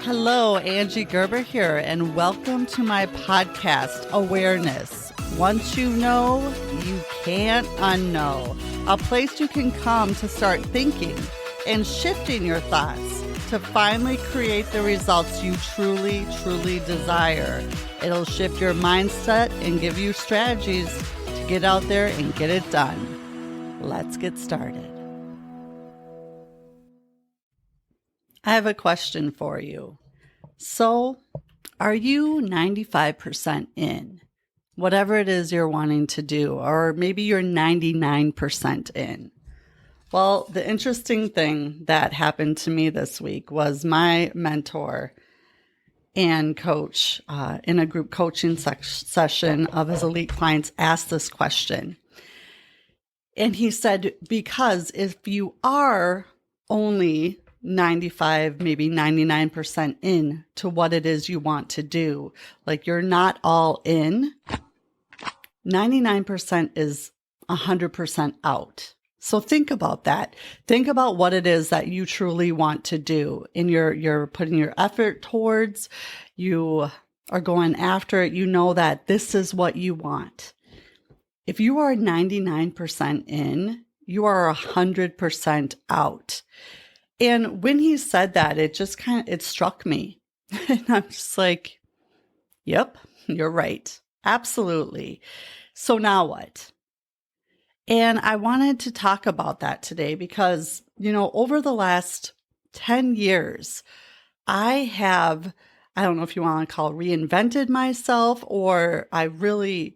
Hello, Angie Gerber here, and welcome to my podcast, Awareness. Once you know, you can't unknow. A place you can come to start thinking and shifting your thoughts to finally create the results you truly desire. It'll shift your mindset and give you strategies to get out there and get it done. Let's get started. I have a question for you. So, are you 95% in? Whatever it is you're wanting to do, or maybe you're 99% in. Well, the interesting thing that happened to me this week was my mentor and coach in a group coaching session of his elite clients asked this question. And he said, because if you are only 95, maybe 99% in to what it is you want to do, like you're not all in, 99% is 100% out. So think about that. Think about what it is that you truly want to do and you're putting your effort towards, you are going after it. You know that this is what you want. If you are 99% in, you are 100% out. And when he said that, it struck me. And I'm just like, yep, you're right. Absolutely. So now what? And I wanted to talk about that today because, over the last 10 years, I don't know if you want to call it reinvented myself, or I really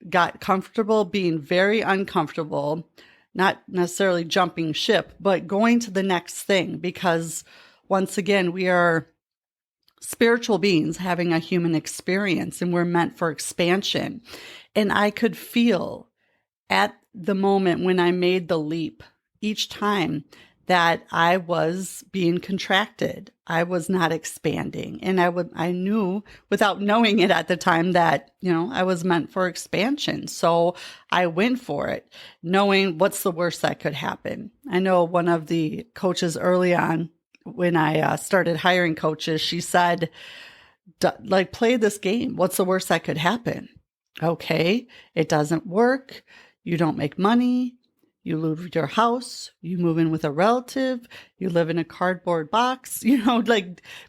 got comfortable being very uncomfortable, not necessarily jumping ship, but going to the next thing, because once again, we are spiritual beings having a human experience and we're meant for expansion. And I could feel at the moment when I made the leap each time that I was being contracted. I was not expanding. And I knew without knowing it at the time that, I was meant for expansion. So I went for it, knowing what's the worst that could happen. I know one of the coaches early on when I started hiring coaches, she said, play this game. What's the worst that could happen? Okay, it doesn't work. You don't make money. You lose your house, you move in with a relative, you live in a cardboard box,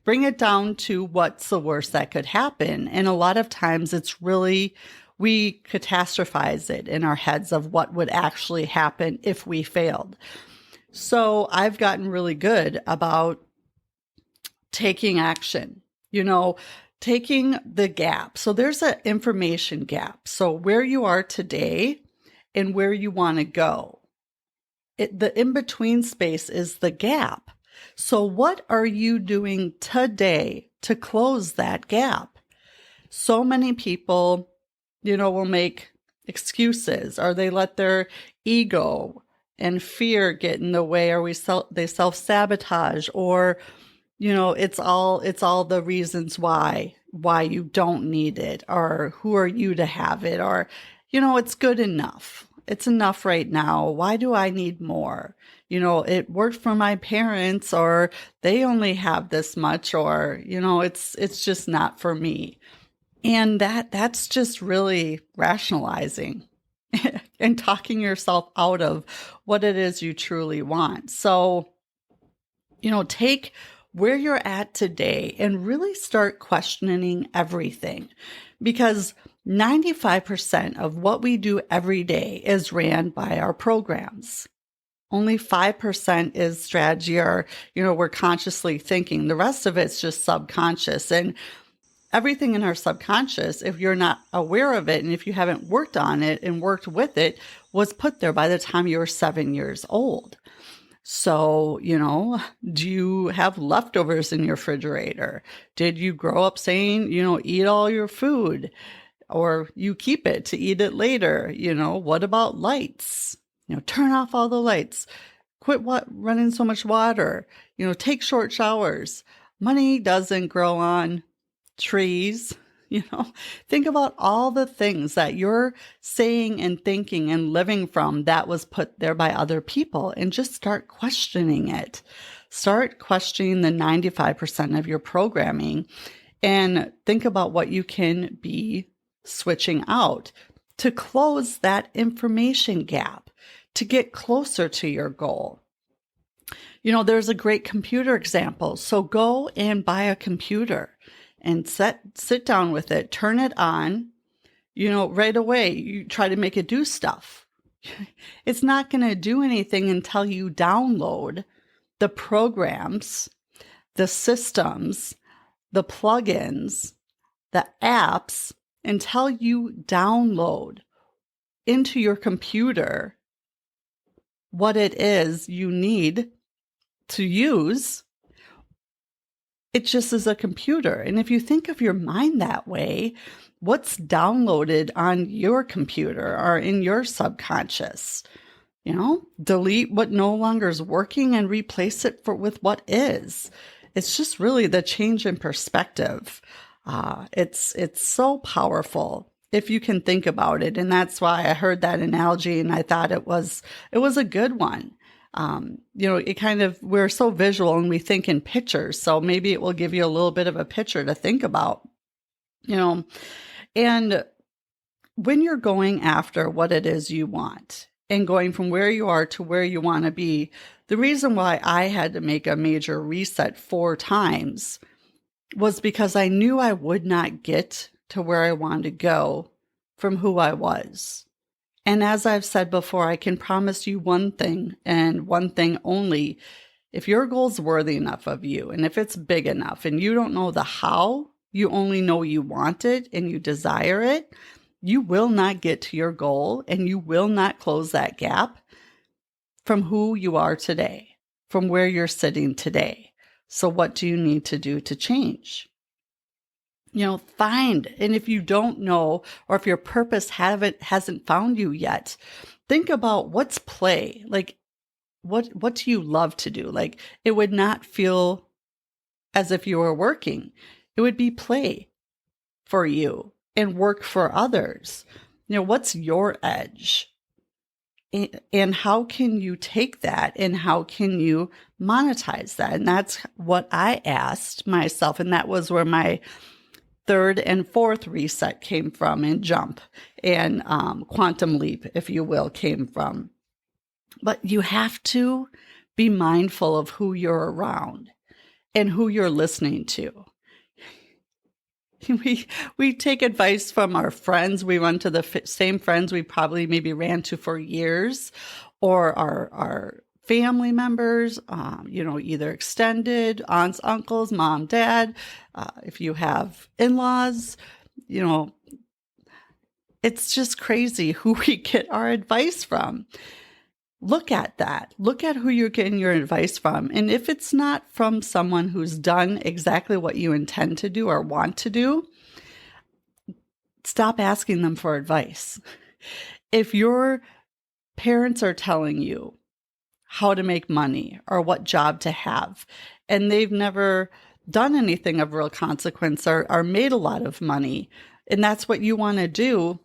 bring it down to what's the worst that could happen. And a lot of times it's really, we catastrophize it in our heads of what would actually happen if we failed. So I've gotten really good about taking action, taking the gap. So there's an information gap. So where you are today and where you want to go. The in-between space is the gap. So what are you doing today to close that gap? So many people, will make excuses, or they let their ego and fear get in the way, or they self-sabotage, or, it's all the reasons why you don't need it, or who are you to have it, or, it's good enough. It's enough right now. Why do I need more? It worked for my parents, or they only have this much, or, it's just not for me. And that's just really rationalizing and talking yourself out of what it is you truly want. So, take where you're at today and really start questioning everything, because 95% of what we do every day is ran by our programs. Only 5% is strategy, or, we're consciously thinking. The rest of it's just subconscious. And everything in our subconscious, if you're not aware of it and if you haven't worked on it and worked with it, was put there by the time you were 7 years old. So, do you have leftovers in your refrigerator? Did you grow up saying, eat all your food? Or you keep it to eat it later. What about lights? Turn off all the lights. Quit running so much water. Take short showers. Money doesn't grow on trees. Think about all the things that you're saying and thinking and living from that was put there by other people, and just start questioning it. Start questioning the 95% of your programming and think about what you can be switching out to close that information gap, to get closer to your goal. There's a great computer example. So go and buy a computer and sit down with it, turn it on, right away. You try to make it do stuff. It's not going to do anything until you download the programs, the systems, the plugins, the apps, until you download into your computer what it is you need to use. It just is a computer. And if you think of your mind that way, what's downloaded on your computer or in your subconscious? Delete what no longer is working and replace it with what is. It's just really the change in perspective. It's so powerful if you can think about it. And that's why I heard that analogy and I thought it was a good one. It kind of, we're so visual and we think in pictures. So maybe it will give you a little bit of a picture to think about, and when you're going after what it is you want and going from where you are to where you want to be, the reason why I had to make a major reset 4 times was because I knew I would not get to where I wanted to go from who I was. And as I've said before, I can promise you one thing and one thing only. If your goal's worthy enough of you, and if it's big enough and you don't know the how, you only know you want it and you desire it, you will not get to your goal and you will not close that gap from who you are today, from where you're sitting today. So what do you need to do to change? Find, and if you don't know, or if your purpose hasn't found you yet, think about what's play. Like, what do you love to do? Like, it would not feel as if you were working. It would be play for you and work for others. What's your edge? And how can you take that and how can you monetize that? And that's what I asked myself. And that was where my 3rd and 4th reset came from, and jump and quantum leap, if you will, came from. But you have to be mindful of who you're around and who you're listening to. We take advice from our friends. We run to the same friends we probably maybe ran to for years, or our family members, either extended, aunts, uncles, mom, dad, if you have in-laws, it's just crazy who we get our advice from. Look at that. Look at who you're getting your advice from. And if it's not from someone who's done exactly what you intend to do or want to do, stop asking them for advice. If your parents are telling you how to make money or what job to have, and they've never done anything of real consequence or made a lot of money, and that's what you want to do,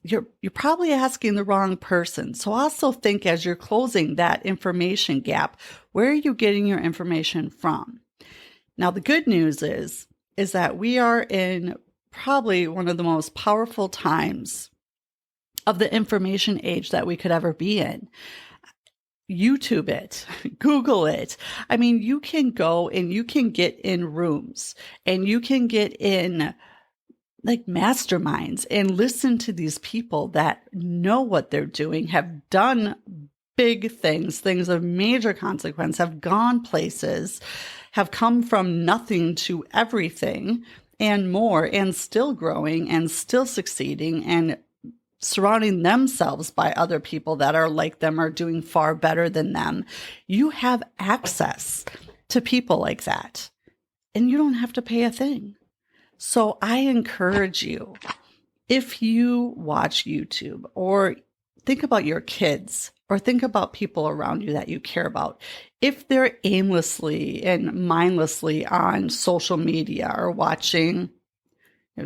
you're probably asking the wrong person. So also think, as you're closing that information gap, where are you getting your information from? Now, the good news is that we are in probably one of the most powerful times of the information age that we could ever be in. YouTube it, Google it. I mean, you can go and you can get in rooms and you can get in like masterminds and listen to these people that know what they're doing, have done big things of major consequence, have gone places, have come from nothing to everything and more, and still growing and still succeeding and surrounding themselves by other people that are like them or doing far better than them. You have access to people like that, and you don't have to pay a thing. So I encourage you, if you watch YouTube or think about your kids or think about people around you that you care about, if they're aimlessly and mindlessly on social media or watching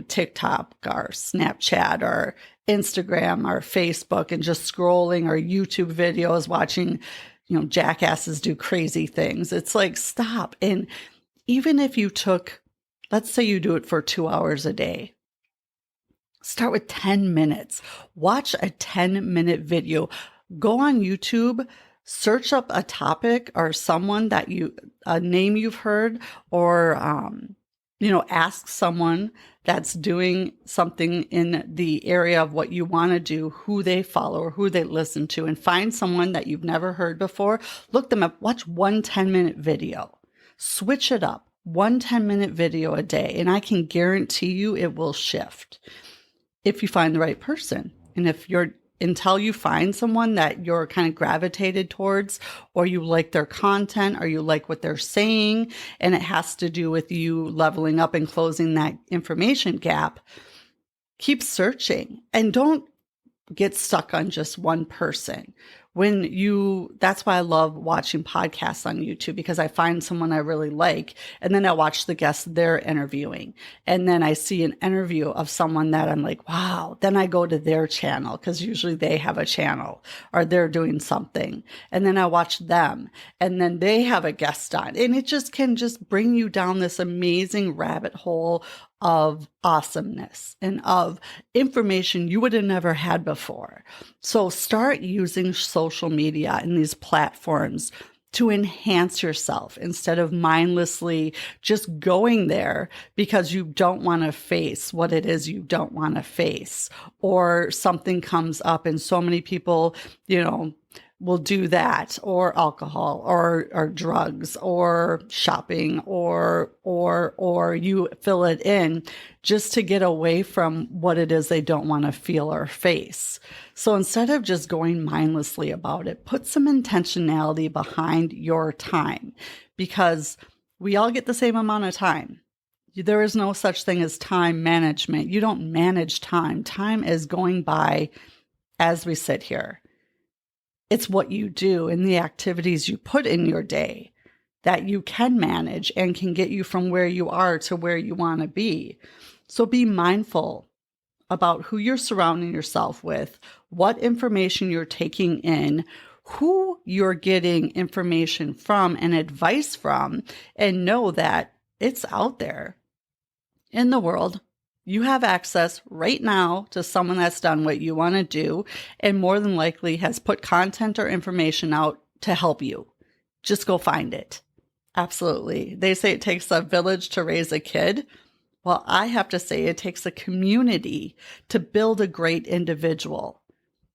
TikTok or Snapchat or Instagram or Facebook and just scrolling, or YouTube videos, watching jackasses do crazy things. It's like, stop. And even if you took, let's say you do it for 2 hours a day, start with 10 minutes. Watch a 10-minute video. Go on YouTube, search up a topic or someone that a name you've heard, or, ask someone that's doing something in the area of what you want to do, who they follow or who they listen to, and find someone that you've never heard before. Look them up. Watch one 10-minute video. Switch it up. One 10-minute video a day. And I can guarantee you it will shift if you find the right person. And until you find someone that you're kind of gravitated towards, or you like their content, or you like what they're saying, and it has to do with you leveling up and closing that information gap, keep searching and don't get stuck on just one person. That's why I love watching podcasts on YouTube, because I find someone I really like, and then I watch the guests they're interviewing. And then I see an interview of someone that I'm like, wow. Then I go to their channel, because usually they have a channel or they're doing something. And then I watch them, and then they have a guest on, and it can bring you down this amazing rabbit hole of awesomeness and of information you would have never had before. So start using social media and these platforms to enhance yourself, instead of mindlessly just going there because you don't want to face what it is you don't want to face, or something comes up. And so many people, will do that, or alcohol, or drugs, or shopping, or you fill it in just to get away from what it is they don't want to feel or face. So instead of just going mindlessly about it, put some intentionality behind your time, because we all get the same amount of time. There is no such thing as time management. You don't manage time. Time is going by as we sit here. It's what you do and the activities you put in your day that you can manage and can get you from where you are to where you want to be. So be mindful about who you're surrounding yourself with, what information you're taking in, who you're getting information from and advice from, and know that it's out there in the world. You have access right now to someone that's done what you want to do, and more than likely has put content or information out to help you. Just go find it. Absolutely. They say it takes a village to raise a kid. Well, I have to say it takes a community to build a great individual.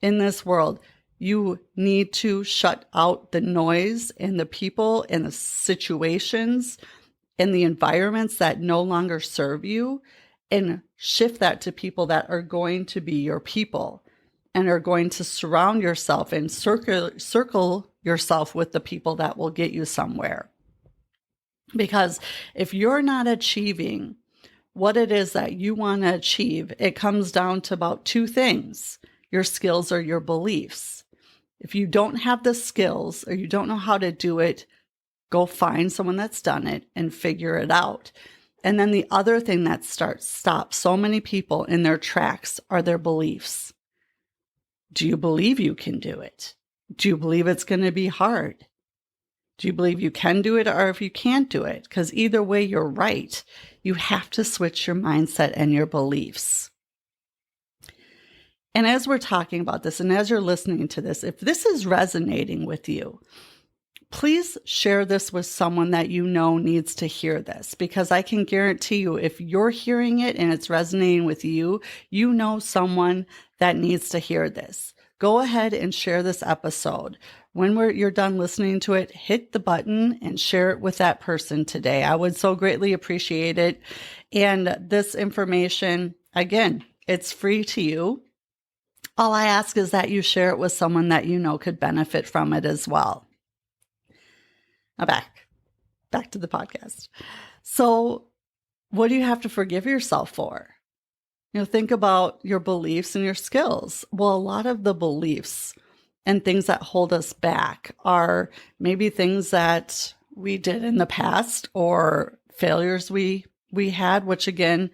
In this world, you need to shut out the noise and the people and the situations and the environments that no longer serve you, and shift that to people that are going to be your people and are going to surround yourself and circle yourself with the people that will get you somewhere. Because if you're not achieving what it is that you want to achieve, it comes down to about two things: your skills or your beliefs. If you don't have the skills, or you don't know how to do it, go find someone that's done it and figure it out. And then the other thing that stops so many people in their tracks are their beliefs. Do you believe you can do it? Do you believe it's going to be hard? Do you believe you can do it, or if you can't do it? Because either way, you're right. You have to switch your mindset and your beliefs. And as we're talking about this, and as you're listening to this, if this is resonating with you, please share this with someone that you know needs to hear this, because I can guarantee you, if you're hearing it and it's resonating with you, you know someone that needs to hear this. Go ahead and share this episode. When you're done listening to it, hit the button and share it with that person today. I would so greatly appreciate it. And this information, again, it's free to you. All I ask is that you share it with someone that you know could benefit from it as well. Now back to the podcast. So what do you have to forgive yourself for? Think about your beliefs and your skills. Well, a lot of the beliefs and things that hold us back are maybe things that we did in the past, or failures we had, which again,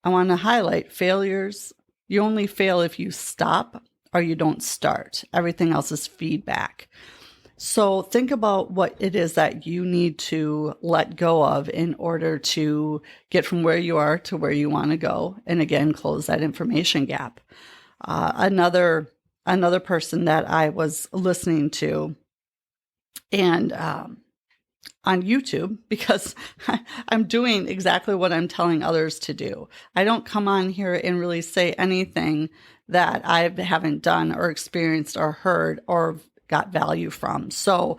I want to highlight. Failures, you only fail if you stop or you don't start. Everything else is feedback. So think about what it is that you need to let go of in order to get from where you are to where you want to go. And again, close that information gap. Another person that I was listening to and on YouTube, because I'm doing exactly what I'm telling others to do. I don't come on here and really say anything that I haven't done or experienced or heard or got value from. So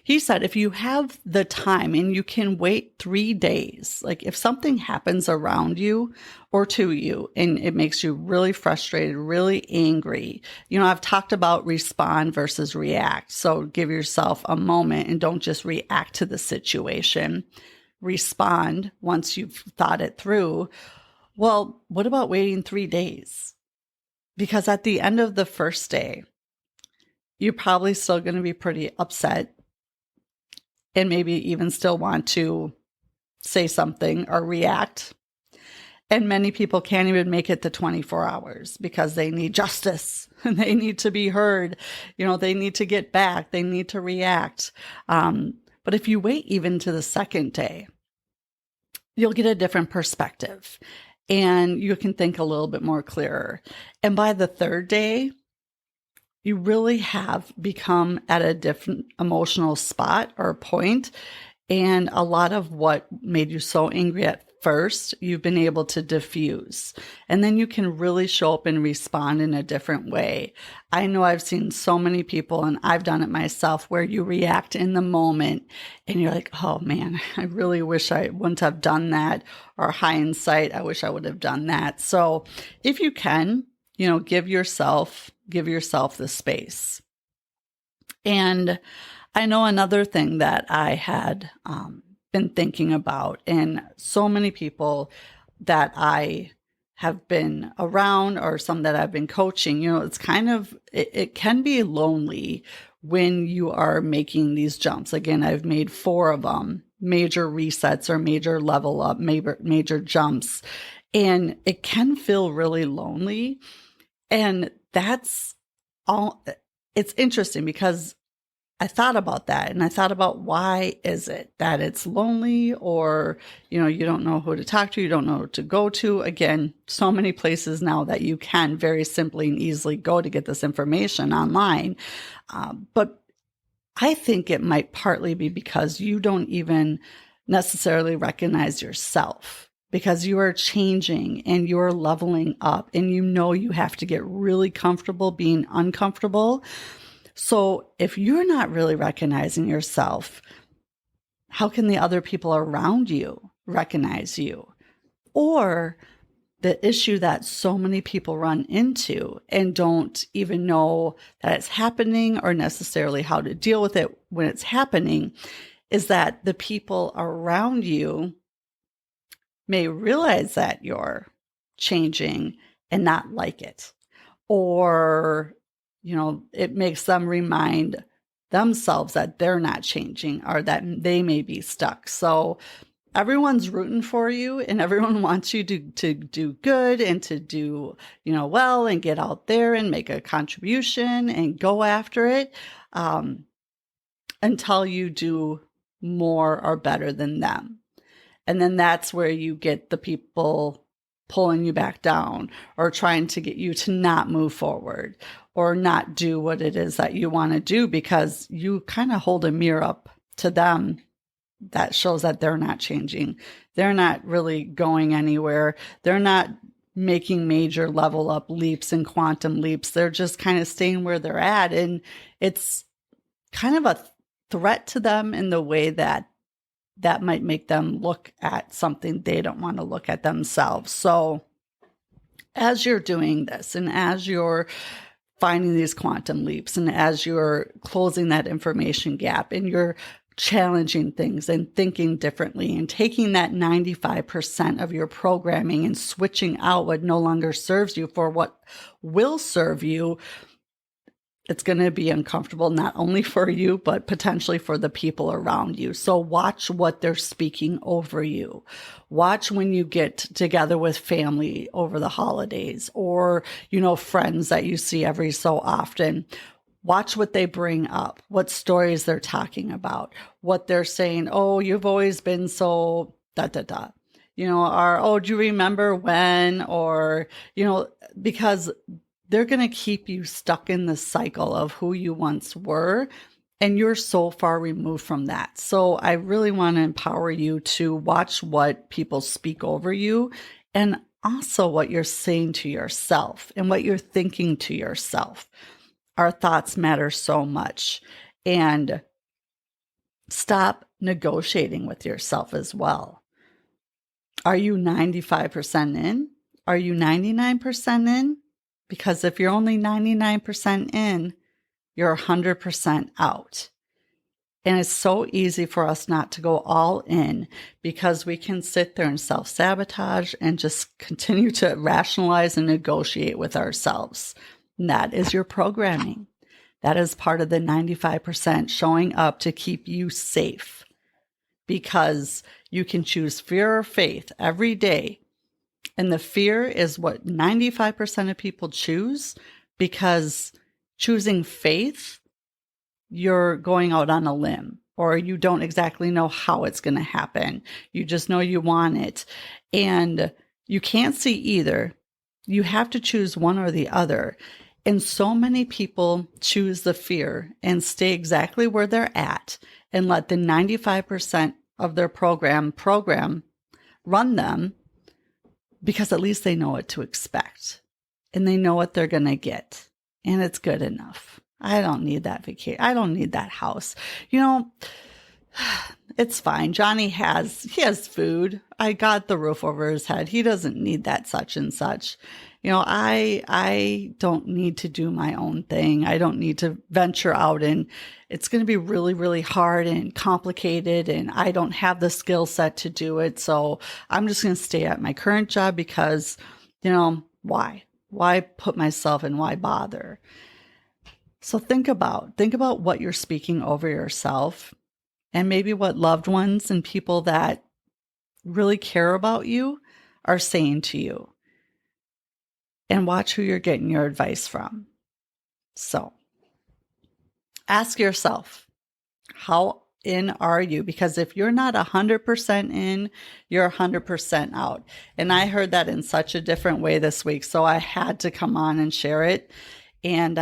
he said, if you have the time and you can wait 3 days, like if something happens around you or to you and it makes you really frustrated, really angry, I've talked about respond versus react. So give yourself a moment and don't just react to the situation. Respond once you've thought it through. Well, what about waiting 3 days? Because at the end of the first day, you're probably still going to be pretty upset and maybe even still want to say something or react. And many people can't even make it to 24 hours because they need justice and they need to be heard. They need to get back. They need to react. But if you wait even to the second day, you'll get a different perspective and you can think a little bit more clearer. And by the third day, you really have become at a different emotional spot or point. And a lot of what made you so angry at first, you've been able to diffuse. And then you can really show up and respond in a different way. I know I've seen so many people, and I've done it myself, where you react in the moment and you're like, oh man, I really wish I wouldn't have done that. Or hindsight, I wish I would have done that. So if you can, give yourself the space. And I know another thing that I had been thinking about, and so many people that I have been around or some that I've been coaching, it's it can be lonely when you are making these jumps. Again, I've made 4 of them, major resets or major level up, major jumps, and it can feel really lonely. And that's all. It's interesting because I thought about that and I thought about why is it that it's lonely, or, you don't know who to talk to, you don't know who to go to. Again, so many places now that you can very simply and easily go to get this information online. But I think it might partly be because you don't even necessarily recognize yourself, because you are changing and you're leveling up and you have to get really comfortable being uncomfortable. So if you're not really recognizing yourself, how can the other people around you recognize you? Or the issue that so many people run into and don't even know that it's happening or necessarily how to deal with it when it's happening is that the people around you may realize that you're changing and not like it. Or, it makes them remind themselves that they're not changing or that they may be stuck. So everyone's rooting for you and everyone wants you to do good and to do, well and get out there and make a contribution and go after it until you do more or better than them. And then that's where you get the people pulling you back down or trying to get you to not move forward or not do what it is that you want to do, because you kind of hold a mirror up to them that shows that they're not changing. They're not really going anywhere. They're not making major level up leaps and quantum leaps. They're just kind of staying where they're at. And it's kind of a threat to them in the way that might make them look at something they don't want to look at themselves. So as you're doing this and as you're finding these quantum leaps and as you're closing that information gap and you're challenging things and thinking differently and taking that 95% of your programming and switching out what no longer serves you for what will serve you, it's going to be uncomfortable, not only for you, but potentially for the people around you. So watch what they're speaking over you. Watch when you get together with family over the holidays or, friends that you see every so often. Watch what they bring up, what stories they're talking about, what they're saying. Oh, you've always been so da da da. Or, oh, do you remember when? Or, because they're going to keep you stuck in the cycle of who you once were. And you're so far removed from that. So I really want to empower you to watch what people speak over you, and also what you're saying to yourself and what you're thinking to yourself. Our thoughts matter so much. And stop negotiating with yourself as well. Are you 95% in? Are you 99% in? Because if you're only 99% in, you're 100% out. And it's so easy for us not to go all in, because we can sit there and self-sabotage and just continue to rationalize and negotiate with ourselves. And that is your programming. That is part of the 95% showing up to keep you safe, because you can choose fear or faith every day. And the fear is what 95% of people choose, because choosing faith, you're going out on a limb, or you don't exactly know how it's going to happen. You just know you want it. And you can't see either. You have to choose one or the other. And so many people choose the fear and stay exactly where they're at and let the 95% of their program run them, because at least they know what to expect and they know what they're going to get. And it's good enough. I don't need that vacation. I don't need that house. It's fine. Johnny has food. I got the roof over his head. He doesn't need that such and such. I don't need to do my own thing. I don't need to venture out, and it's going to be really, really hard and complicated, and I don't have the skill set to do it. So I'm just going to stay at my current job, because, why? Why put myself in? Why bother? So think about what you're speaking over yourself, and maybe what loved ones and people that really care about you are saying to you. And watch who you're getting your advice from. So ask yourself, how in are you? Because if you're not 100% in, you're 100% out. And I heard that in such a different way this week, so I had to come on and share it. And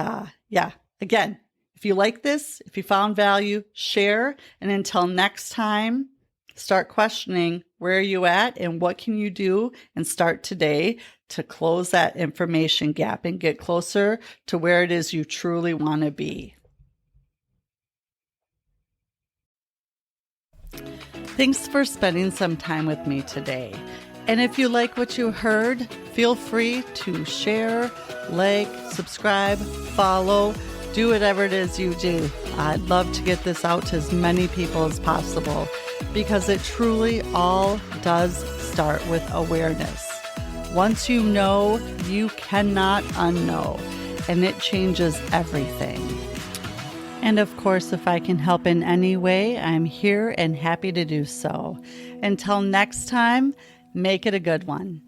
again, if you like this, if you found value, share. And until next time, start questioning, where are you at and what can you do, and start today to close that information gap and get closer to where it is you truly want to be. Thanks for spending some time with me today. And if you like what you heard, feel free to share, like, subscribe, follow, do whatever it is you do. I'd love to get this out to as many people as possible, because it truly all does start with awareness. Once you know, you cannot unknow, and it changes everything. And of course, if I can help in any way, I'm here and happy to do so. Until next time, make it a good one.